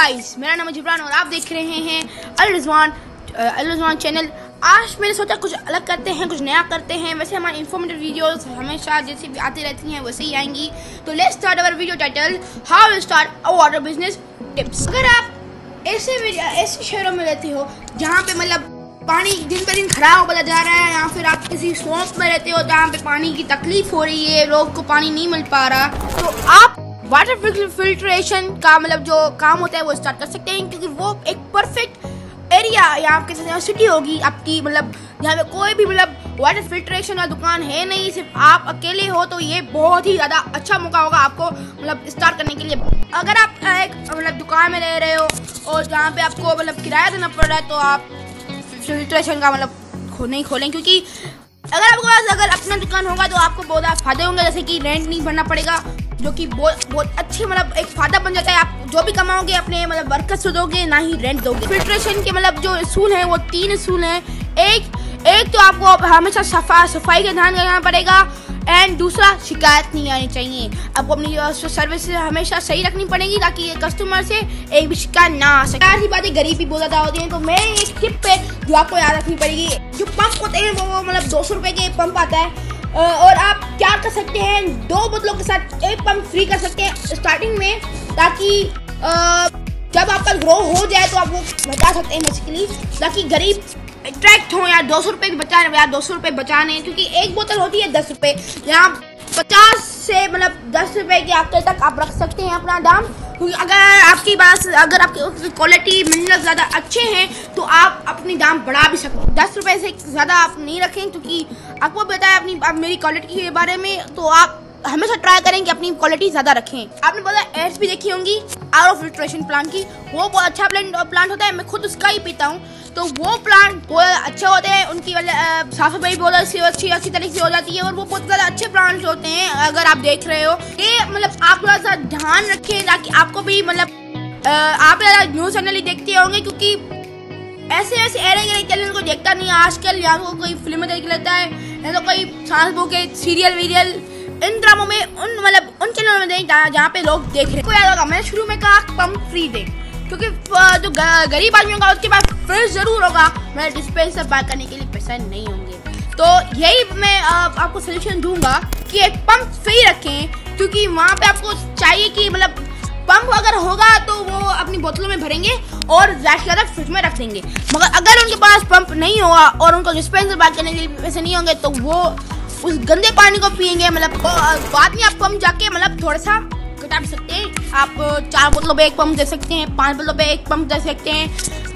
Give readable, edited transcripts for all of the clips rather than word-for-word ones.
Guys, मेरा नाम है जिब्रान और आप देख रहे हैं अल रिजवान चैनल। आज मैंने सोचा कुछ अलग करते हैं, कुछ नया करते हैं। वैसे हमारी इन्फॉर्मेटिव वीडियोस हमेशा जैसे भी आती रहती हैं वैसे ही आएंगी। तो let's start our video title, how to start a water business tips. अगर आप ऐसे शहरों में रहते हो जहाँ पे मतलब पानी दिन पर दिन खराब होता जा रहा है, या फिर आप किसी स्वैम्प में रहते हो जहाँ पे पानी की तकलीफ हो रही है, लोग को पानी नहीं मिल पा रहा, तो आप वाटर फिल्ट्रेशन का मतलब जो काम होता है वो स्टार्ट कर सकते हैं। क्योंकि वो एक परफेक्ट एरिया या आपके सिटी होगी आपकी, मतलब जहाँ पे कोई भी मतलब वाटर फिल्ट्रेशन का दुकान है नहीं, सिर्फ आप अकेले हो, तो ये बहुत ही ज़्यादा अच्छा मौका होगा आपको मतलब स्टार्ट करने के लिए। अगर आप एक मतलब दुकान में रह रहे हो और जहाँ पे आपको मतलब किराया देना पड़ रहा है, तो आप फिल्ट्रेशन का मतलब नहीं खोलें। क्योंकि अगर आपके पास अगर अपना दुकान होगा तो आपको बहुत ज़्यादा फायदे होंगे, जैसे कि रेंट नहीं भरना पड़ेगा, जो कि बहुत अच्छे मतलब एक फायदा बन जाता है। आप जो भी कमाओगे अपने मतलब वर्कर्स से दोगे, ना ही रेंट दोगे। फिल्ट्रेशन के मतलब जो असूल हैं वो 3 असूल हैं। एक तो आपको हमेशा सफाई का ध्यान रखना पड़ेगा, एंड दूसरा शिकायत नहीं आनी चाहिए। आपको अपनी सर्विस हमेशा सही रखनी पड़ेगी ताकि कस्टमर से एक भी शिकायत ना आ सके। ऐसी बातें गरीबी बहुत ज़्यादा होती हैं, तो मैं एक टिप पे जो आपको याद रखनी पड़ेगी, जो पंप होते हैं वो मतलब 200 रुपये के पंप आता है, और आप क्या कर सकते हैं 2 बोतलों के साथ एक पंप फ्री कर सकते हैं स्टार्टिंग में, ताकि जब आपका ग्रो हो जाए तो आप वो बचा सकते हैं बेसिकली, ताकि गरीब अट्रैक्ट हो। यार 200 रुपये बचाने, यार 200 रुपये बचाने, क्योंकि एक बोतल होती है 10 रुपये, यहाँ 50 से मतलब 10 रुपये के आखिर तक आप रख सकते हैं अपना दाम। क्योंकि अगर आपकी क्वालिटी मिनरल ज़्यादा अच्छे हैं तो आप अपनी दाम बढ़ा भी सकते हैं। 10 रुपये से ज़्यादा आप नहीं रखें, क्योंकि आपको पता है मेरी क्वालिटी के बारे में, तो आप हमेशा ट्राई करें कि अपनी क्वालिटी ज़्यादा रखें। आपने बहुत एड्स भी देखी होंगी आर ओ फिल्ट्रेशन प्लांट की, वो बहुत अच्छा प्लांट होता है, मैं खुद उसका ही पीता हूँ। तो वो प्लांट बहुत अच्छे होते हैं, उनकी साफ सफाई बहुत अच्छी तरीके से हो जाती है, और वो बहुत ज़्यादा अच्छे प्लांट्स होते हैं। अगर आप देख रहे हो ये मतलब आप थोड़ा सा ध्यान रखें, ताकि आपको भी मतलब आप न्यूज़ चैनल ही देखते होंगे, क्योंकि ऐसे एरे चैनल को देखता नहीं आजकल, या तो कोई फिल्म देख लेता है, या तो कोई सांस के सीरियल वीरियल, इन ड्रामों में उन चैनलों में देख जहाँ पे लोग देख रहे हैं। याद होगा मैंने शुरू में कहा पंप फ्री दे, क्योंकि जो गरीब आदमी होगा उसके पास फ्रिज जरूर होगा, मैं डिस्पेंसर बाय करने के लिए पैसा नहीं होंगे। तो यही मैं आपको सजेशन दूंगा कि एक पंप फ्री रखें, क्योंकि वहाँ पे आपको चाहिए कि मतलब पंप अगर होगा तो वो अपनी बोतलों में भरेंगे और ज़्यादा फ्रिज में रख देंगे। मगर अगर उनके पास पंप नहीं होगा और उनको डिस्पेंसर बाय करने के लिए पैसे नहीं होंगे, तो वो उस गंदे पानी को पियेंगे। मतलब बाद में आप पंप जाके मतलब थोड़ा सा घटा भी सकते हैं। आप 4 बोतलों पे एक पंप दे सकते हैं, 5 बोतलों पे एक पंप दे सकते हैं,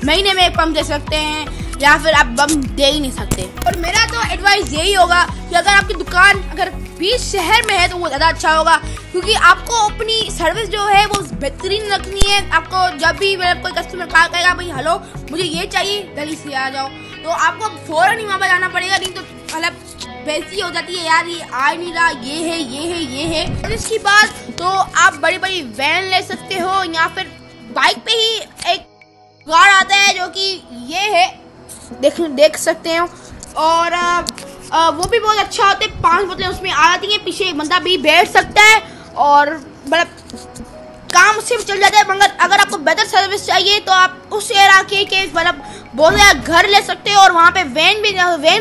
महीने में एक पंप दे सकते हैं, या फिर आप पंप दे ही नहीं सकते। और मेरा तो एडवाइस यही होगा कि अगर आपकी दुकान अगर बीच शहर में है तो वो ज़्यादा अच्छा होगा, क्योंकि आपको अपनी सर्विस जो है वो बेहतरीन रखनी है। आपको जब भी मतलब कोई कस्टमर कॉल करेगा भाई हेलो मुझे ये चाहिए, जल्दी से आ जाओ, तो आपको फ़ौरन ही वहाँ पर जाना पड़ेगा, नहीं तो मतलब बेइज्जती हो जाती है, यार ये आ नहीं रहा, ये है। और इसकी बात तो आप बड़ी बड़ी वैन ले सकते हो, या फिर बाइक पे ही एक कार आता है जो कि ये है, देख सकते हो, और वो भी बहुत अच्छा होता है। 5 बोतलें उसमें आ जाती हैं, पीछे एक बंदा भी बैठ सकता है और मतलब काम सिर्फ चल जाता है। मगर अगर आपको बेहतर सर्विस चाहिए तो आप उस एरिया के मतलब बहुत ज़्यादा घर ले सकते हो, और वहाँ पे वैन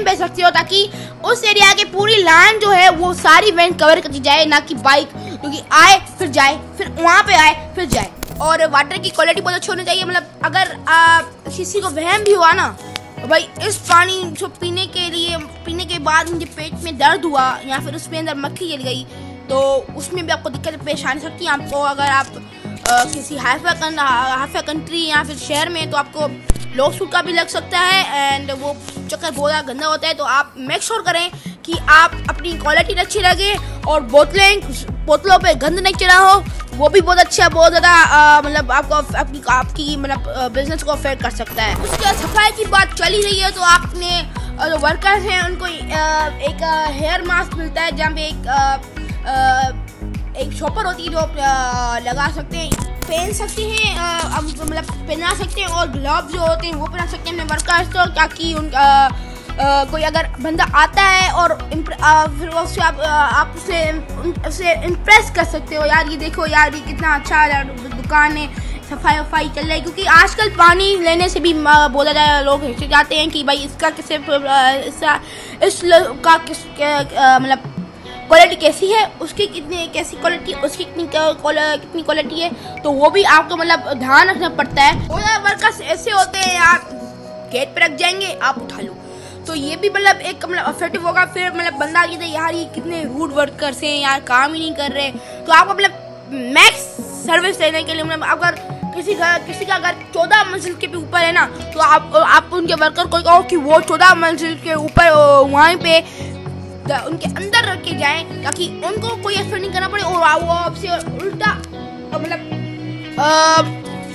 भेज सकते हो, ताकि उस एरिया की पूरी लाइन जो है वो सारी वैन कवर करती जाए, ना कि बाइक, क्योंकि आए फिर जाए, फिर वहाँ पे आए फिर जाए। और वाटर की क्वालिटी बहुत अच्छी होनी चाहिए। मतलब अगर किसी को वहम भी हुआ ना भाई इस पानी जो पीने के बाद मुझे पेट में दर्द हुआ, या फिर उसमें अंदर मक्खी जल गई, तो उसमें भी आपको दिक्कत पेश आ सकती है। आपको अगर आप किसी हाईफाई कंट्री या फिर शहर में, तो आपको लो सूट का भी लग सकता है, एंड वो चक्कर बहुत ज़्यादा गंदा होता है। तो आप मेक श्योर करें कि आप अपनी क्वालिटी अच्छी रखें, और बोतलों पे गंद नहीं चढ़ा हो, वो भी बहुत अच्छा, बहुत ज़्यादा मतलब आपकी मतलब बिजनेस को अफेक्ट कर सकता है। उसके सफाई की बात चल ही रही है, तो आपने जो वर्कर्स हैं उनको एक हेयर मास्क मिलता है, जहाँ पे एक शॉपर होती है जो लगा सकते हैं, पहन सकते हैं, मतलब पहना सकते हैं, और ग्लव्स जो होते हैं वो पहना सकते हैं अपने वर्कर्स को, ताकि कोई अगर बंदा आता है और फिर उससे आप उसे इम्प्रेस कर सकते हो, यार ये देखो यार ये कितना अच्छा दुकान है, सफाई चल रही है, क्योंकि आजकल पानी लेने से भी बोला जाए लोग हिचक जाते हैं कि भाई इसका किस मतलब क्वालिटी कैसी है, उसकी कैसी क्वालिटी, उसकी कितनी क्वालिटी है, तो वो भी आपको मतलब ध्यान रखना पड़ता है। वर्कर्स ऐसे होते हैं यार, गेट पे रख जाएंगे, आप उठा लो, तो ये भी मतलब एक मतलब अफेक्टिव होगा। फिर मतलब बंदा कहता है यार ये कितने रूड वर्कर्स हैं यार, काम ही नहीं कर रहे। तो आपको मतलब मैक्स सर्विस देने के लिए मतलब अगर किसी का अगर 14 मंजिल के भी ऊपर है ना, तो आप उनके वर्कर को कहो कि वो 14 मंजिल के ऊपर वहाँ पे उनके अंदर रख के जाएं, ताकि उनको कोई एफर्ट नहीं करना पड़े और वो आपसे उल्टा मतलब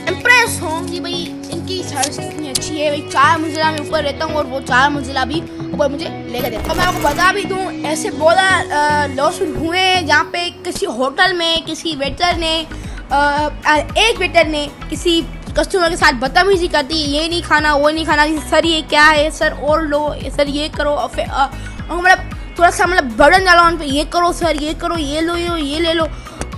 इम्प्रेस हों कि भाई इनकी सर्विस कितनी अच्छी है। भाई 4 मंजिला में ऊपर रहता हूँ और वो 4 मंजिला भी ऊपर मुझे लेकर देता। और मैं आपको बता भी दूँ, ऐसे बहुत लॉस हुए हैं जहाँ पे किसी होटल में किसी वेटर ने एक वेटर ने किसी कस्टमर के साथ बदतमीजी कर दी, ये नहीं खाना वो नहीं खाना, सर ये क्या है, सर और लो, सर ये करो, मतलब थोड़ा सा मतलब बर्डन डालो उन पे, ये करो सर, ये करो, ये लो, ये ले लो,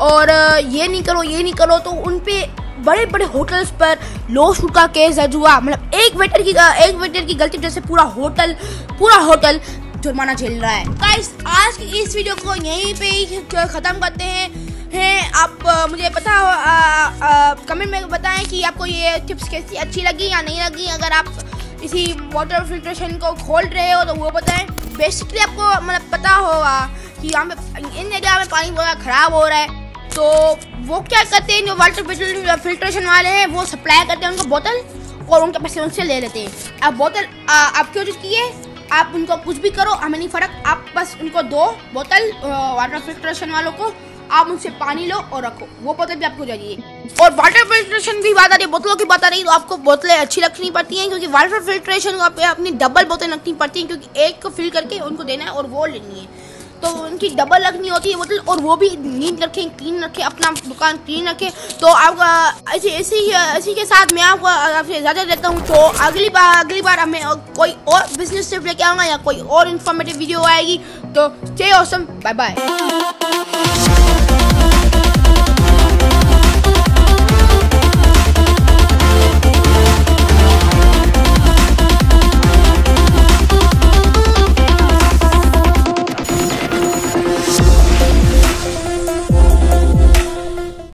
और ये नहीं करो। तो उन पे बड़े बड़े होटल्स पर लॉसूट का केस दर्ज हुआ। मतलब एक वेटर की गलती वजह से पूरा होटल जुर्माना झेल रहा है। गाइस, आज की इस वीडियो को यहीं पे ही ख़त्म करते हैं। आप मुझे पता हो कमेंट में बताएं कि आपको ये टिप्स कैसी अच्छी लगी या नहीं लगी। अगर आप इसी वाटर फिल्ट्रेशन को खोल रहे हो तो वो बताएं। बेसिकली आपको मतलब पता होगा कि यहाँ पे इन एरिया में पानी बहुत ख़राब हो रहा है, तो वो क्या करते हैं, जो वाटर फिल्ट्रेशन वाले हैं वो सप्लाई करते हैं उनको बोतल, और उनके पैसे उनसे ले लेते हैं। अब बोतल आपकी वजह की है, आप उनको कुछ भी करो, हमें नहीं फ़र्क, आप बस उनको 2 बोतल वाटर फिल्ट्रेशन वालों को आप उनसे पानी लो और रखो, वो बोतल भी आपको चाहिए। और वाटर फिल्ट्रेशन की बात आ रही है, बोतलों की बात आ रही है, तो आपको बोतलें अच्छी रखनी पड़ती हैं, क्योंकि वाटर फिल्ट्रेशन को अपनी डबल बोतलें रखनी पड़ती हैं, क्योंकि एक को फिल करके उनको देना है और वो लेनी है, तो उनकी डबल रखनी होती है बोतल, और वो भी नीट रखें, क्लीन रखें, अपना दुकान क्लीन रखें। तो आपका इसी के साथ मैं आपसे इजाज़त देता हूँ। तो अगली बार हमें कोई और बिजनेस टिप लेके आऊँगा या कोई और इन्फॉर्मेटिव वीडियो आएगी। तो स्टे ऑसम, बाय बाय।